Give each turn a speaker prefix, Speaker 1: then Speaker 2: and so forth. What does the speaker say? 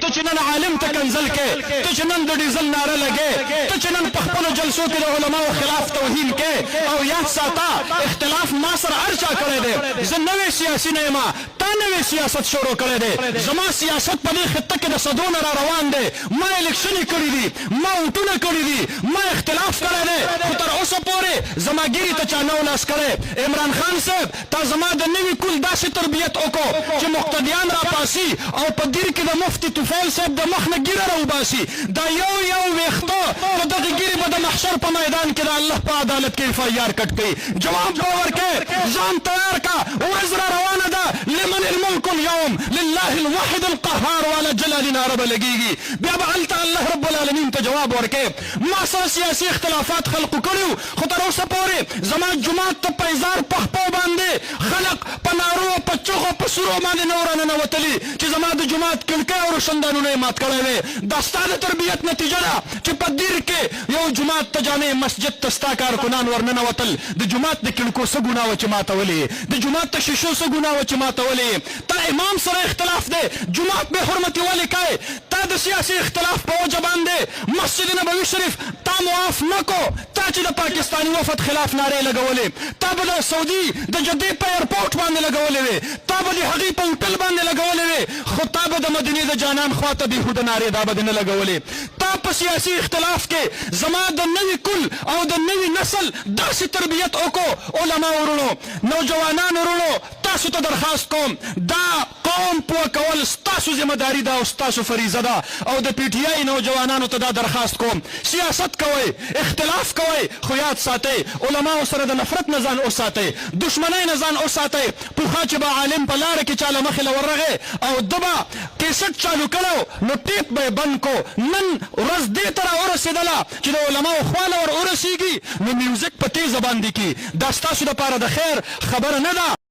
Speaker 1: ته چې نن عالم ته کنزل کې، ته چې نن د ډیزل ناره لګې، ته چې نن په خپلو جلسو کې د علماو خلاف توهین کې، او یاد ساته اختلاف ما سره هر چا کړی دی. زه نوی سیاسي نه یم، تا نوی سیاست شروع کړی دی. زما سیاست په دې خطه کې د صدونه را روان دی. ما الیکشنې کړي دي، ما ووټونه کړي دي، ما اختلاف کړی دی، خو تر اوسه پورې زما ګیرې ته چا نه لاس کړی. عمران خان صاحب تا زما د نوي کل داسې تربیت وکړو چې مقتدیان را پاسي او په دیر کې د مفتي طفیل صاحب د مخ نه ګیره راوباسي. دا یو یو ویښته د دغې ګیرې به د محشر په میدان کې د الله په عدالت کې اف آی آر کټ کړي. جواب به ورکړې، ځان تیار کا، ورځ را روانه ده. لمن الملک اليوم لله الواحد القهار والا جلال ناره به لګېږي. بیا به هلته الله رب العالمین ته جواب ورکړې. ما سره سیاسي اختلافات خلقو کړي، خو تر اوسه پورې زما جومات ته پیزار په خپو باندې خلق په نارو په چغو په سورو باندې نه ورننوتلي چې زما د جومات کړکۍ او روشندانونه یې مات کړی وی. دا ستا د تربیت نتیجه ده چې په دیر کې یو جومات ته جامع مسجد ته ستا کارکنان ورننوتل. د جومات د کړکو څه ګناه وه چې ماتولې، د جومات د شیشو څه ګناه وه چې ماتولې. تا امام سره اختلاف دی، جومات بې حرمتي ولې کوې؟ تا د سیاسي اختلاف په وجه باندې مسجد نبوي شریف تا معاف نه کو. تا چې د پاکستاني وفد خلاف نارې لګولې، تا به د سعودي د جدې په ایرپورټ باندې لګولې وې، تا به د هغې په هوټل باندې لګولې وې، خو تا به د مدینې د جانان خواته بېهوده نارې دا به دې نه لګولې. تا په سیاسي اختلاف کې زما د نوي کل او د نوي نسل داسې تربیت وکړو. علما ورونو، نوجوانان ورونو، تاسو ته درخواست کوم، دا قوم پوه کول ستاسو ذمہداري ده او ستاسو فریضه ده. او د پی ټي آی نوجوانانو ته دا درخواست کوم، سیاست کوئ، اختلاف کوئ، خو یاد ساتئ علماو سره د نفرت نه ځان وساتئ، دشمنۍ نه ځان وساتئ. پوښه چې به عالم په لاره کې چاله مخې له ورغی او ده به کیسټ چالو کړی نو ټیپ به یې بند کو. نن ورځ دې ته راورسېدله چې د علماو خواله ور ورسېږي نو میوزیک په تیزه باندې کي. دا ستاسو دپاره د خیر خبره نه ده.